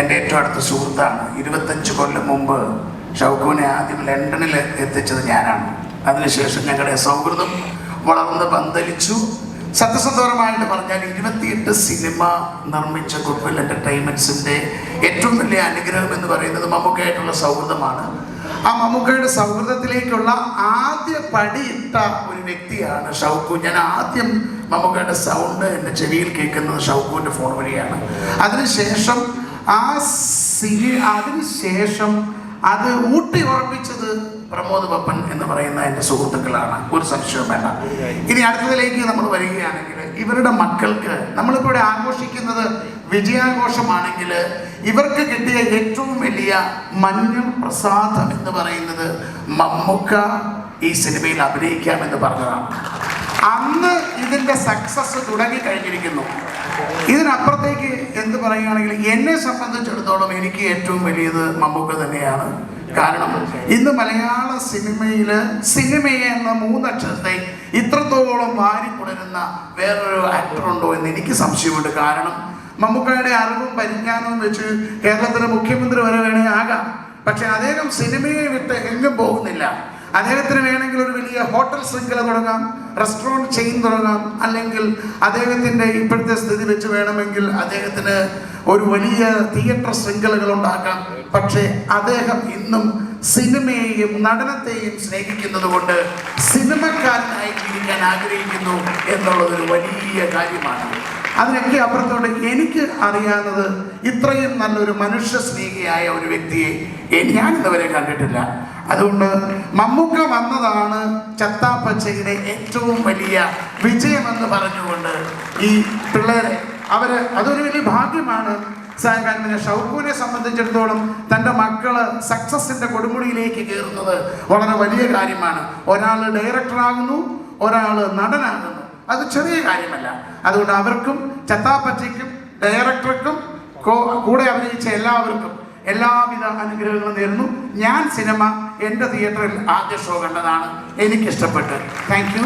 എൻ്റെ ഏറ്റവും അടുത്ത സുഹൃത്താണ്. 25 കൊല്ലം മുമ്പ് ഷൗക്കൂനെ ആദ്യം ലണ്ടനിൽ എത്തിച്ചത് ഞാനാണ്. അതിനുശേഷം ഞങ്ങളുടെ സൗഹൃദം വളർന്ന് പന്തലിച്ചു. സത്യസന്ധപരമായിട്ട് പറഞ്ഞാൽ 28 സിനിമ നിർമ്മിച്ച ഗുഡ്വിൽ എൻ്റർടൈൻമെൻറ്റ്സിൻ്റെ ഏറ്റവും വലിയ അനുഗ്രഹം എന്ന് പറയുന്നത് മമ്മൂക്കയായിട്ടുള്ള സൗഹൃദമാണ്. ആ മമ്മൂക്കയുടെ സൗഹൃദത്തിലേക്കുള്ള ആദ്യ പടിയിട്ട ഒരു വ്യക്തിയാണ് ഷൗക്കു. ഞാൻ ആദ്യം മമ്മൂക്കയുടെ സൗണ്ട് എൻ്റെ ചെവിയിൽ കേൾക്കുന്നത് ഷൗക്കുവിൻ്റെ ഫോൺ വഴിയാണ്. അതിനുശേഷം അത് ഊട്ടി ഉറപ്പിച്ചത് പ്രമോദ് പപ്പൻ എന്ന് പറയുന്ന എൻ്റെ സുഹൃത്തുക്കളാണ്, ഒരു സംശയവും വേണ്ട. ഇനി അടുത്തതിലേക്ക് നമ്മൾ വരികയാണെങ്കിൽ, ഇവരുടെ മക്കൾക്ക് നമ്മളിപ്പോൾ ഇവിടെ ആഘോഷിക്കുന്നത് വിജയാഘോഷമാണെങ്കിൽ ഇവർക്ക് കിട്ടിയ ഏറ്റവും വലിയ മഞ്ഞൾ പ്രസാദം എന്ന് പറയുന്നത് മമ്മൂക്ക ഈ സിനിമയിൽ അഭിനയിക്കാമെന്ന് പറഞ്ഞതാണ്. അന്ന് ഇതിൻ്റെ സക്സസ് തുടങ്ങിക്കഴിഞ്ഞിരിക്കുന്നു. ഇതിനപ്പുറത്തേക്ക് എന്ത് പറയുകയാണെങ്കിൽ എന്നെ സംബന്ധിച്ചിടത്തോളം എനിക്ക് ഏറ്റവും വലിയത് മമ്മൂക്ക തന്നെയാണ്. കാരണം ഇന്ന് മലയാള സിനിമയെ എന്ന 3 അക്ഷരത്തെ ഇത്രത്തോളം വാരിപ്പുണരുന്ന വേറൊരു ആക്ടറുണ്ടോ എന്ന് എനിക്ക് സംശയമുണ്ട്. കാരണം മമ്മൂക്കയുടെ അറിവും പരിജ്ഞാനവും വെച്ച് കേരളത്തിലെ മുഖ്യമന്ത്രി വരെ വേണേൽ ആകാം. പക്ഷെ അദ്ദേഹം സിനിമയെ വിട്ട് എങ്ങും പോകുന്നില്ല. അദ്ദേഹത്തിന് വേണമെങ്കിൽ ഒരു വലിയ ഹോട്ടൽ ശൃംഖല തുടങ്ങാം, റെസ്റ്റോറൻറ്റ് ചെയിൻ തുടങ്ങാം, അല്ലെങ്കിൽ അദ്ദേഹത്തിൻ്റെ ഇപ്പോഴത്തെ സ്ഥിതി വെച്ച് വേണമെങ്കിൽ അദ്ദേഹത്തിന് ഒരു വലിയ തിയേറ്റർ ശൃംഖലകൾ ഉണ്ടാക്കാം. പക്ഷേ അദ്ദേഹം ഇന്നും സിനിമയെയും നടനത്തെയും സ്നേഹിക്കുന്നത് കൊണ്ട് സിനിമക്കാരനായി ജീവിക്കാൻ ആഗ്രഹിക്കുന്നു എന്നുള്ളതൊരു വലിയ കാര്യമാണ്. അതിനൊക്കെ അപ്പുറത്തോട്ട് എനിക്ക് അറിയാവുന്നത് ഇത്രയും നല്ലൊരു മനുഷ്യ സ്നേഹിയായ ഒരു വ്യക്തിയെ ഞാൻ ഇതുവരെ കണ്ടിട്ടില്ല. അതുകൊണ്ട് മമ്മൂക്ക വന്നതാണ് ചത്താപ്പച്ചയുടെ ഏറ്റവും വലിയ വിജയമെന്ന് പറഞ്ഞുകൊണ്ട് ഈ പിള്ളേരെ അതൊരു വലിയ ഭാഗ്യമാണ്. ഷൗക്കൂനെ സംബന്ധിച്ചിടത്തോളം തൻ്റെ മക്കള് സക്സസിന്റെ കൊടുമുടിയിലേക്ക് കയറുന്നത് വളരെ വലിയ കാര്യമാണ്. ഒരാൾ ഡയറക്ടറാകുന്നു, ഒരാൾ നടനാകുന്നു, അത് ചെറിയ കാര്യമല്ല. അതുകൊണ്ട് അവർക്കും ചത്താപ്പച്ചയ്ക്കും ഡയറക്ടർക്കും കൂടെ അഭിനയിച്ച എല്ലാവർക്കും എല്ലാവിധ അനുഗ്രഹങ്ങളും നേരുന്നു. ഞാൻ സിനിമ എൻ്റെ തിയേറ്ററിൽ ആദ്യ ഷോ കണ്ടതാണ്, എനിക്കിഷ്ടപ്പെട്ട്. Thank you.